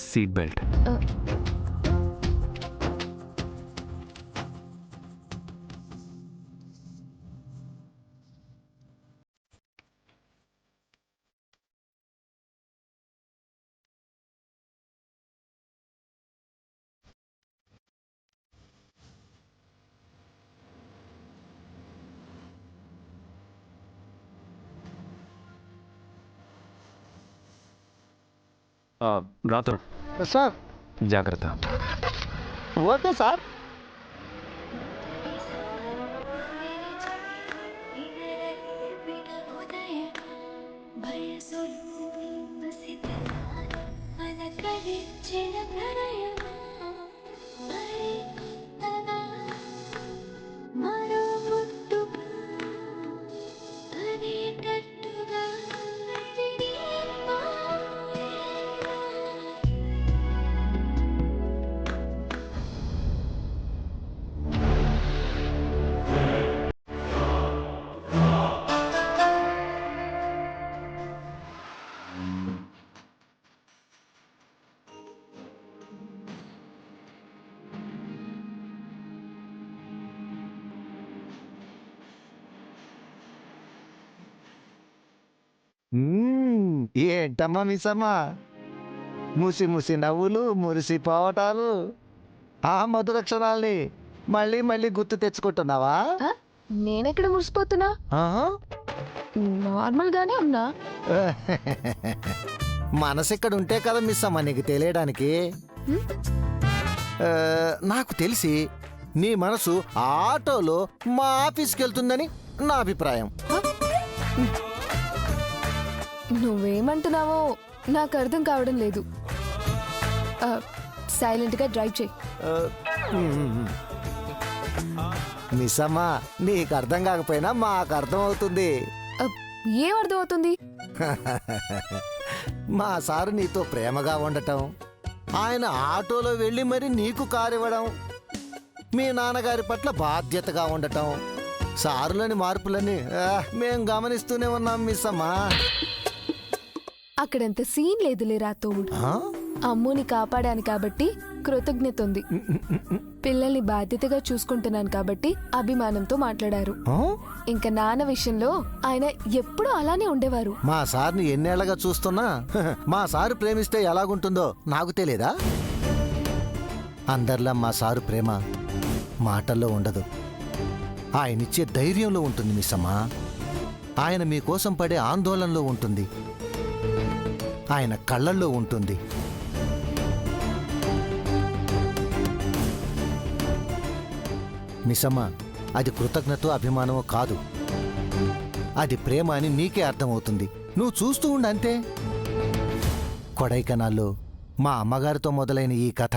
Seat belt. రాతో sir. జాగ్రత్త. Okay sir. ఏంటమ్మా మిస్సమ్మా, ముసి ముసి నవ్వులు, మురిసి పోవటాలు, ఆ మధుర క్షణాల్ని మళ్ళీ మళ్ళీ గుర్తు తెచ్చుకుంటున్నావా? నేనెక్కడ మురిసిపోతున్నా, నార్మల్ గానే ఉన్నా. మనసు ఇక్కడ ఉంటే కదా మిస్సమ్మా నీకు తెలియడానికి. నాకు తెలిసి నీ మనసు ఆటోలో మా ఆఫీస్కి వెళ్తుందని నా అభిప్రాయం. నువ్వేమంటున్నావో నాకు అర్థం కావడం లేదు. సైలెంట్ గా డ్రైవ్ చేయి. మిస్సమ్మా నీకు అర్థం కాకపోయినా మాకు అర్థం అవుతుంది. ఏం అర్థం అవుతుంది? మా సారు నీతో ప్రేమగా ఉండటం, ఆయన ఆటోలో వెళ్ళి మరి నీకు కారు ఇవ్వడం, మీ నాన్నగారి పట్ల బాధ్యతగా ఉండటం, సారులోని మార్పులని మేం గమనిస్తూనే ఉన్నాం మిస్సమ్మా. అక్కడంత సీన్ లేదులే రాతోడు. అమ్ముని కాపాడాను కాబట్టి కృతజ్ఞత ఉంది. పిల్లల్ని బాధ్యతగా చూసుకుంటున్నాను కాబట్టి అభిమానంతో మాట్లాడారు. ఇంకా నాన్న విషయంలో ఆయన ఎప్పుడూ అలానే ఉండేవారు. మా సార్ని ఎన్నేళ్లగా చూస్తున్నా మా సారు ప్రేమిస్తే ఎలాగుంటుందో నాకు తెలియదా? అందరిలా మా సారు ప్రేమ మాటల్లో ఉండదు, ఆయనిచ్చే ధైర్యంలో ఉంటుంది మిస్సమ్మా. ఆయన మీకోసం పడే ఆందోళనలో ఉంటుంది, ఆయన కళ్ళల్లో ఉంటుంది. మిస్సమ్మా, అది కృతజ్ఞత అభిమానమో కాదు, అది ప్రేమ అని నీకే అర్థమవుతుంది. నువ్వు చూస్తూ ఉండు అంతే. కొడైకెనాల్లో మా అమ్మగారితో మొదలైన ఈ కథ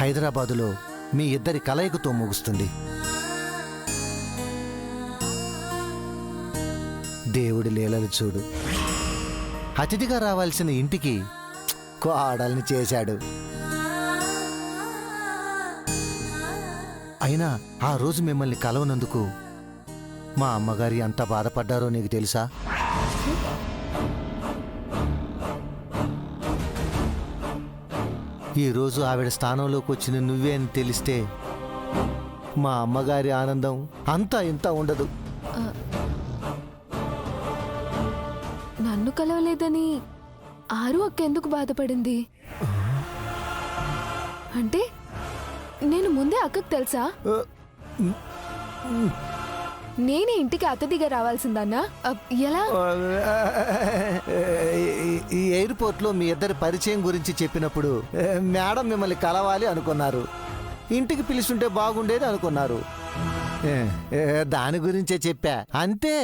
హైదరాబాదులో మీ ఇద్దరి కలయికతో ముగుస్తుంది. దేవుడి లీలలు చూడు, అతిథిగా రావాల్సిన ఇంటికి కోడల్ని చేశాడు. అయినా ఆ రోజు మిమ్మల్ని కలవనందుకు మా అమ్మగారి ఎంత బాధపడ్డారో నీకు తెలుసా? ఈరోజు ఆవిడ స్థానంలోకి వచ్చిన నువ్వే అని తెలిస్తే మా అమ్మగారి ఆనందం అంతా ఇంత ఉండదు. నన్ను కలవలేదని ఆరు అక్క ఎందుకు బాధపడింది? అంటే నేను ముందే అక్కకు తెలుసా? నేనే ఇంటికి అతిథిగా రావాల్సిందన్నా? ఎలా? ఈ ఎయిర్పోర్ట్లో మీ ఇద్దరి పరిచయం గురించి చెప్పినప్పుడు మేడం మిమ్మల్ని కలవాలి అనుకున్నారు, ఇంటికి పిలుస్తుంటే బాగుండేది అనుకున్నారు. దాని గురించే చెప్పా అంతే.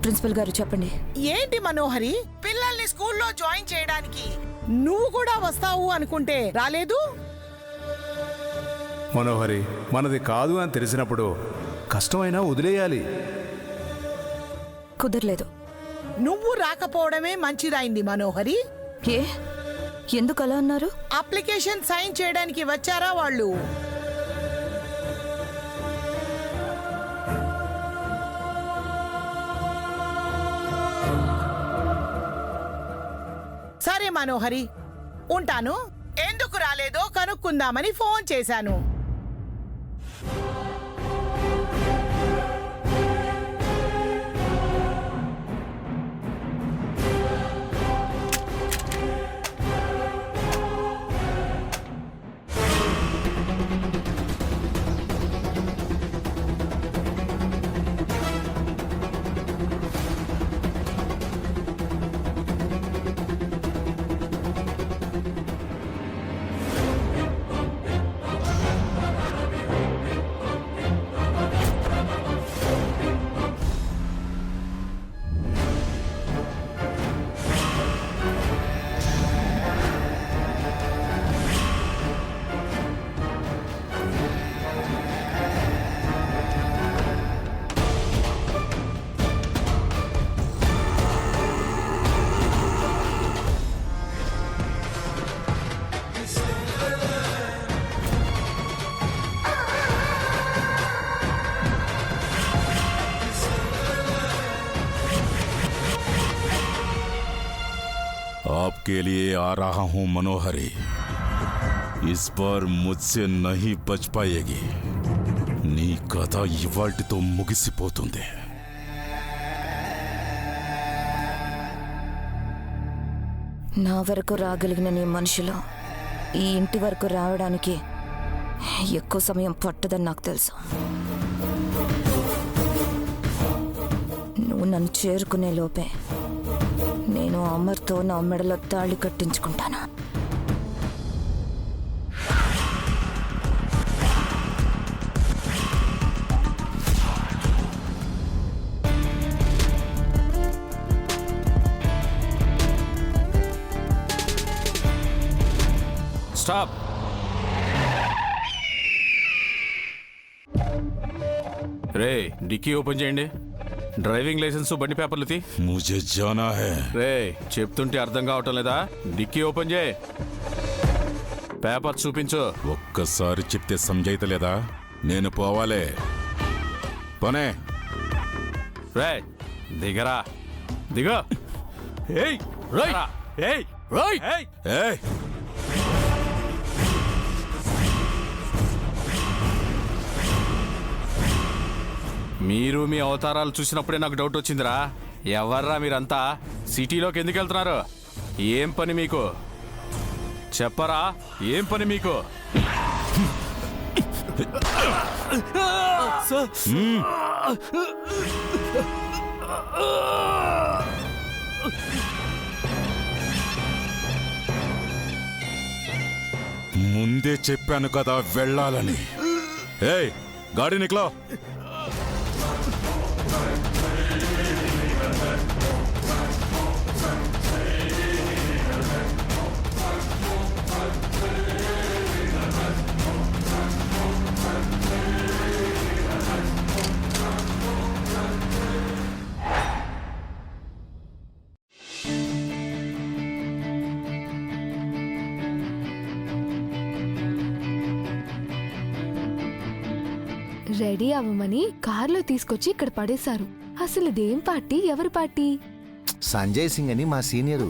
ప్రిన్సిపల్ గారు చెప్పండి. ఏంటి మనోహరి, పిల్లల్ని స్కూల్లో జాయిన్ చేయడానికి నువ్వు కూడా వస్తావు అనుకుంటే రాలేదు? మనోహరి, మనది కాదు అని తెలిసినప్పుడు కష్టమైనా వదిలేయాలి. కుదరలేదు. నువ్వు రాకపోవడమే మంచిదైంది మనోహరి. ఏ ఎందుకు అలా అన్నారు? అప్లికేషన్ సైన్ చేయడానికి వచ్చారా వాళ్ళు? సరే మనోహరి, ఉంటాను. ఎందుకు రాలేదో కనుక్కుందామని ఫోన్ చేశాను. आपके लिए आ रहा हूं मनोहरी। इस बार मुझसे नहीं बच पाएगी. నీ కథ ఇవాల్టితో ముగిసిపోతుంది. నా వరకు రాగలిగిన నీ మనుషులు ఈ ఇంటి వరకు రావడానికి ఎక్కువ సమయం పట్టదని నాకు తెలుసు. నువ్వు నన్ను చేరుకునే లోపే నేను అమర్తో నా మెడలో తాళి కట్టించుకుంటాను. స్టాప్. రే, డిక్కీ ఓపెన్ చేయండి. డ్రైవింగ్ లైసెన్స్, బండి పేపర్లు తీ. मुझे जाना है. రే, చెప్తుంటే అర్థం కావటం లేదా? డిక్కీ ఓపెన్ చేయి. పేపర్ చూపించు. ఒక్కసారి చెప్తే సమజైతలేదా? నేను పోవాలే. పనే. రే, దిగరా. దిగో. ఏయ్, రైట్. ఏయ్, రైట్. ఏయ్, మీరు మీ అవతారాలు చూసినప్పుడే నాకు డౌట్ వచ్చిందిరా. ఎవర్రా మీరంతా? సిటీలోకి ఎందుకు వెళ్తున్నారు? ఏం పని మీకు? చెప్పరా, ఏం పని మీకు? ముందే చెప్పాను కదా వెళ్ళాలని. ఏయ్, గాడి నిక్లో. రెడీ అవ్వమని కార్లో తీసుకొచ్చి ఇక్కడ పడేశారు. అసలు ఇదేం పార్టీ? ఎవరి పార్టీ? సంజయ్ సింగ్ అని మా సీనియరు.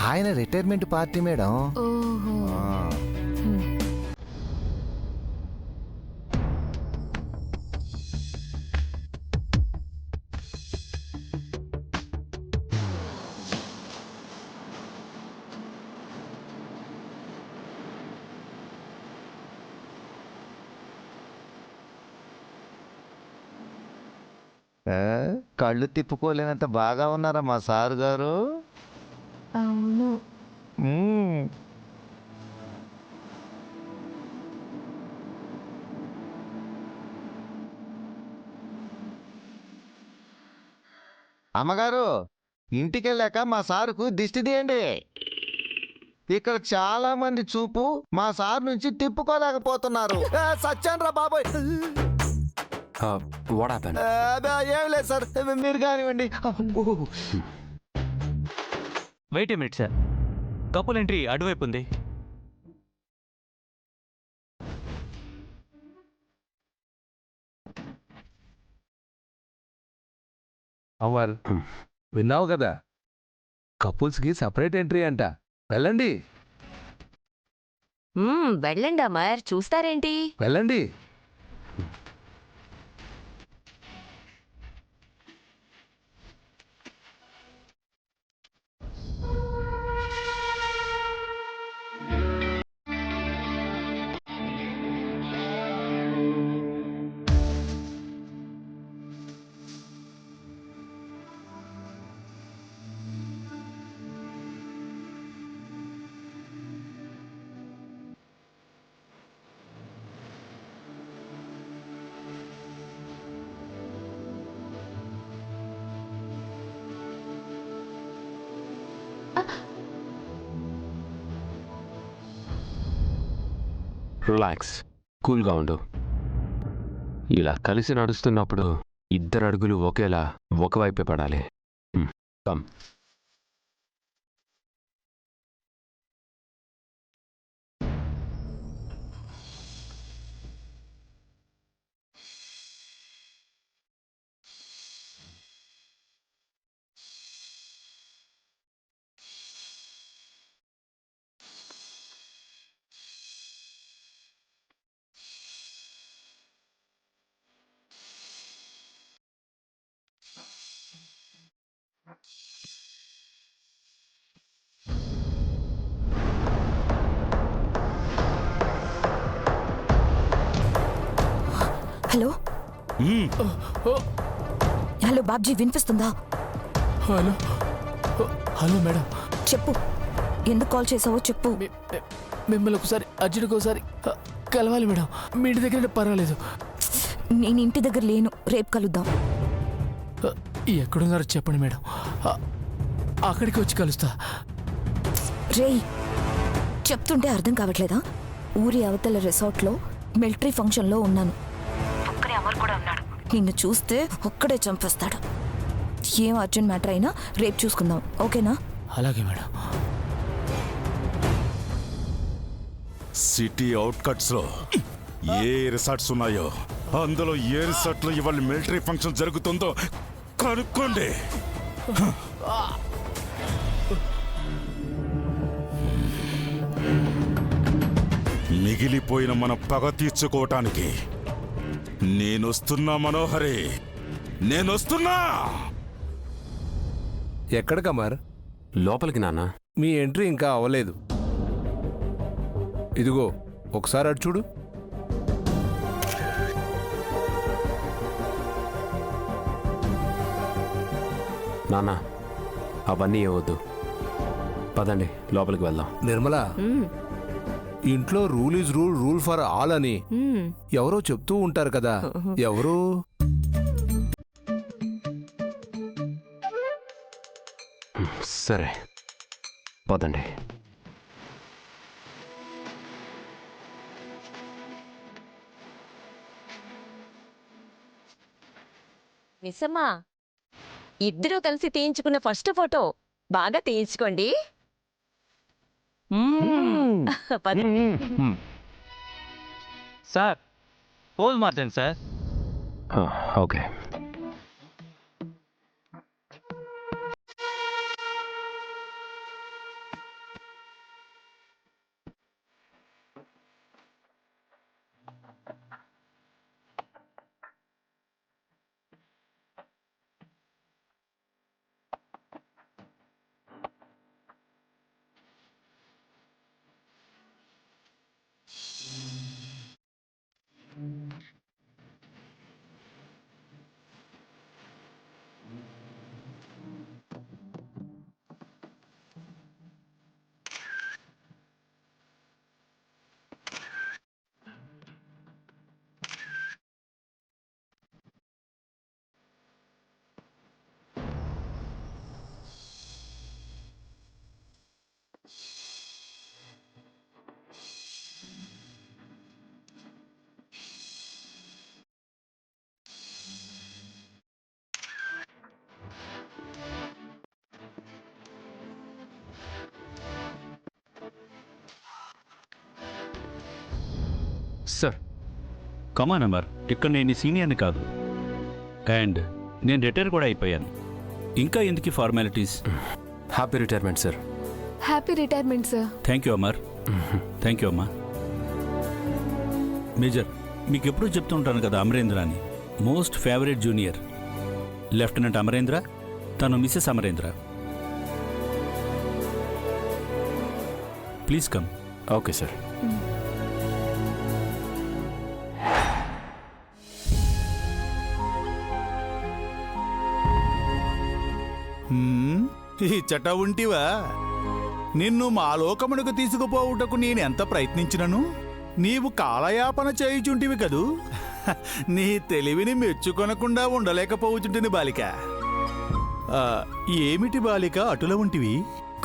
ఆయన రిటైర్మెంట్ పార్టీ మేడం. ఓహో. కళ్ళు తిప్పుకోలేనంత బాగా ఉన్నారా మా సారు గారు? అవును. అమ్మగారు, ఇంటికెళ్ళాక మా సారుకు దిష్టి తీయండి. ఇక్కడ చాలా మంది చూపు మా సార్ నుంచి తిప్పుకోలేకపోతున్నారు. సత్యాన్ రా బాబోయ్. What happen? ఏం లేదు సార్, మీరు కానివ్వండి. Wait a minute sir, couple entry అటువైపు ఉంది. అమర్, విన్నావు కదా, కపుల్స్కి సపరేట్ ఎంట్రీ అంట. వెళ్ళండి వెళ్ళండి అమర్, చూస్తారేంటి? వెళ్ళండి. రిలాక్స్, కూల్గా ఉండు. ఇలా కలిసి నడుస్తున్నప్పుడు ఇద్దరు అడుగులు ఒకేలా ఒకవైపే పడాలి. కమ్. హలో హలో బాబ్జీ, వినిపిస్తుందా? హలో హలో మేడం, చెప్పు, ఎందుకు కాల్ చేసావో చెప్పు. మిమ్మల్ని ఒకసారి అర్జెంట్గా ఒకసారి కలవాలి మేడం. మీ ఇంటి దగ్గర పర్వాలేదు. నేను ఇంటి దగ్గర లేను, రేపు కలుద్దాం. ఎక్కడున్నారో చెప్పండి మేడం, అక్కడికి వచ్చి కలుస్తా. రేయ్, చెప్తుంటే అర్థం కావట్లేదా? ఊరి అవతల రిసార్ట్లో మిలిటరీ ఫంక్షన్లో ఉన్నాను. ఒక్కడే అమర్ కూడా ఉన్నాడు. నిన్ను చూస్తే ఒక్కడే చంపేస్తాడు. ఏం అర్జెంట్ మ్యాటర్ అయినా రేపు చూసుకుందాం, ఓకేనా? అలాగే మేడం. సిటీ అవుట్కట్స్ లో ఏ రిసార్ట్స్ ఉన్నాయో అందులో ఏ రిసార్ట్ లో ఇవాళ మిలిటరీ ఫంక్షన్ జరుగుతుందో కనుక్కోండి. మిగిలిపోయిన మన పగ తీర్చుకోవటానికి నేనొస్తున్నా మనోహరి, నేనొస్తున్నా. ఎక్కడికి అమర్? లోపలికి నాన్న. మీ ఎంట్రీ ఇంకా అవ్వలేదు. ఇదిగో ఒకసారి అటు చూడు. నాన్న, అవన్నీ ఏవద్దు, పదండి లోపలికి వెళ్దాం. నిర్మలా, ఇంట్లో rule is rule, rule for all అని ఎవరో చెప్తూ ఉంటారు కదా. ఎవరు? సరే పదండి. మిస్సమ్మా, ఇద్దరూ కలిసి తీయించుకున్న ఫస్ట్ ఫోటో బాగా తీయించుకోండి. సార్, పోల్ మార్చండి సార్. ఓకే. సార్. కమాన్ అమర్, ఇక్కడ నేను సీనియర్ని కాదు, అండ్ నేను రిటైర్ కూడా అయిపోయాను. ఇంకా ఎందుకు formalities? Happy retirement sir. Happy retirement sir. Thank you Amar. Thank you అమ్మా. మేజర్, మీకు ఎప్పుడూ చెప్తుంటాను కదా అమరేంద్ర అని. Most favourite junior lieutenant Amarendra, తను Mrs Amarendra. Please come. Okay sir. ఈ చట ఉంటివా? నిన్ను మా లోకమునకు తీసుకుపోవుటకు నేను ఎంత ప్రయత్నించినను నీవు కాలయాపన చేయుచుంటివి కదూ. నీ తెలివిని మెచ్చుకొనకుండా ఉండలేకపోవుచుంటిని బాలిక. ఏమిటి బాలిక అటుల ఉంటివి?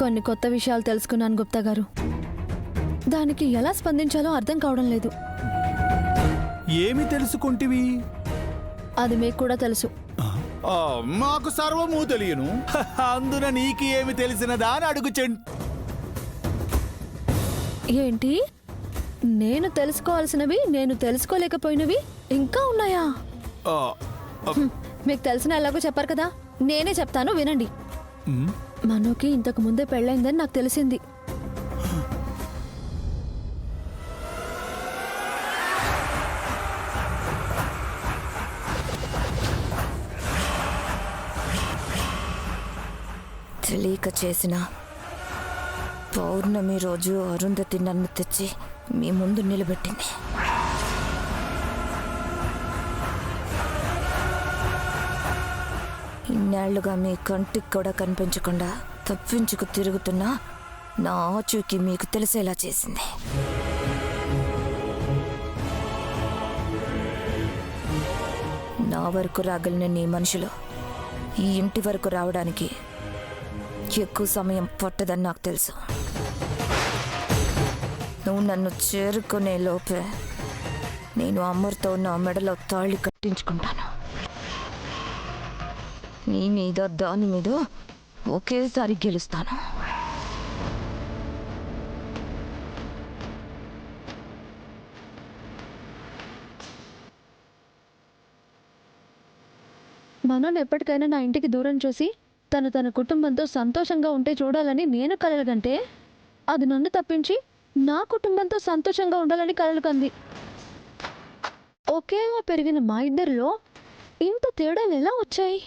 కొన్ని కొత్త విషయాలు తెలుసుకున్నాను గుప్తా గారు. దానికి ఎలా స్పందించాలో అర్థం కావడం లేదు. ఏమి తెలుసుకుంటివి? అది మీకు కూడా తెలుసు. మాకు సర్వము తెలియను. అందున నీకు ఏమి తెలిసినదా అని అడుగుచండి. ఏంటి? నేను తెలుసుకోవాల్సినవి నేను తెలుసుకోలేకపోయినవి ఇంకా ఉన్నాయా? మీకు తెలిసిన ఎలాగో చెప్పారు కదా, నేనే చెప్తాను వినండి. మనోకి ఇంతకు ముందే పెళ్ళైందని నాకు తెలిసింది. తెలియక చేసిన పౌర్ణమి రోజు అరుంధతి నన్ను తెచ్చి మీ ముందు నిలబెట్టింది. ఇన్నేళ్లుగా మీ కంటికి కూడా కనిపించకుండా తప్పించుకు తిరుగుతున్నా నా ఆచూకీ మీకు తెలిసేలా చేసింది. నా వరకు రాగలిగిన నీ మనుషులు ఈ ఇంటి వరకు రావడానికి ఎక్కువ సమయం పట్టదని నాకు తెలుసు. నువ్వు నన్ను చేరుకునే లోపే నేను అమర్తో నా మెడలో తాళి కట్టించుకుంటాను. నీ మీద దాని మీద ఒకేసారి గెలుస్తాను. మనోని ఎప్పటికైనా నా ఇంటికి దూరం చూసి తన కుటుంబంతో సంతోషంగా ఉంటే చూడాలని నేను కలలుగంటే, అది నన్ను తప్పించి నా కుటుంబంతో సంతోషంగా ఉండాలని కలలు కంది. ఒకేలా పెరిగిన మా ఇద్దరిలో ఇంత తేడాలు ఎలా వచ్చాయి?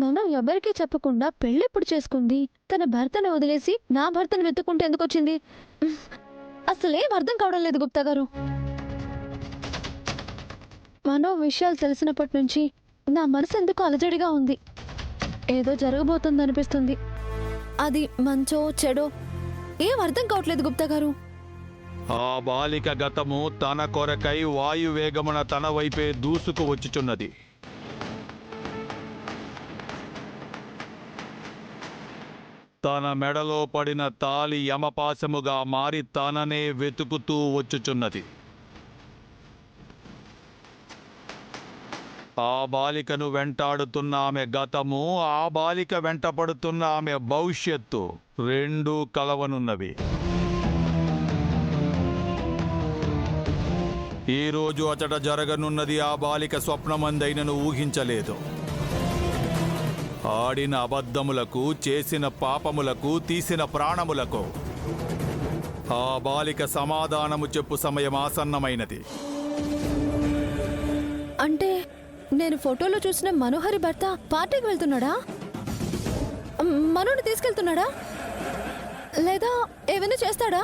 మనం ఎవరికీ చెప్పకుండా పెళ్ళెప్పుడు చేసుకుంది? తన భర్తను వదిలేసి నా భర్తను వెతుక్కుంటే ఎందుకు వచ్చింది? అసలేం అర్థం కావడం లేదు గుప్తా గారు. మనో విషయాలు తెలిసినప్పటి నుంచి నా మనసు ఎందుకు అలజడిగా ఉంది. ఏదో జరగబోతుంది అనిపిస్తుంది. అది మంచో చెడో ఏం అర్థం కావట్లేదు గుప్తా గారు. ఆ బాలిక గతము తన కొరకై వాయువేగమున తన వైపే దూసుకు వచ్చుచున్నది. తన మెడలో పడిన తాళి యమపాశముగా మారి తననే వెతుకుతూ వచ్చుచున్నది. ఆ బాలికను వెంటాడుతున్న ఆమె గతము, ఆ బాలిక వెంటపడుతున్న ఆమె భవిష్యత్తు రెండూ కలవనున్నవి. ఈరోజు అచట జరగనున్నది ఆ బాలిక స్వప్నమందైనను ఊహించలేదు. ఆడిన అబద్ధములకు, చేసిన పాపములకు, తీసిన ప్రాణములకు ఆ బాలిక సమాధానము చెప్పు సమయం ఆసన్నమైనది. అంటే నేను ఫోటోలో చూసిన మనోహరి భర్త పార్టీకి వెళ్తున్నాడా? మనోని తీసుకెళ్తున్నాడా? లేదా ఏమైనా చేస్తాడా?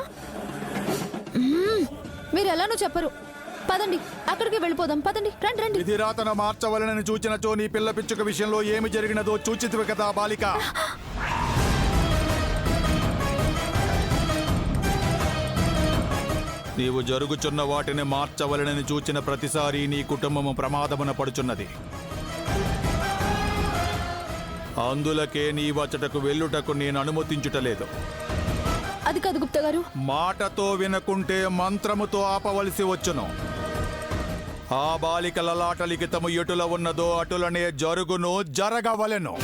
మీరు ఎలానో చెప్పరు. పదండి, అక్కడికి వెళ్ళిపోదాం. పదండి, రండి రండి. ఇది రాతన మార్చవలనని చూచినచో నీ పిల్ల పిచ్చుక విషయంలో ఏమి జరిగినదో చూచితివి కదా బాలిక. నీవు జరుగుచున్న వాటిని మార్చవలనని చూచిన ప్రతిసారి నీ కుటుంబము ప్రమాదమున పడుచున్నది. అందులకే నీ వచ్చటకు వెళ్ళుటకు నేను అనుమతించుటలేదు. అది కాదు గుప్తా గారు. మాటతో వినకుంటే మంత్రముతో ఆపవలసి వచ్చును. ఆ బాలికల లాటలికితము ఎటుల ఉన్నదో అటులనే జరుగును, జరగవలెను.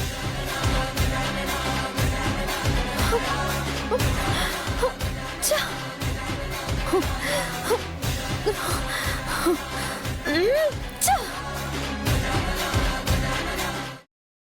ఛ!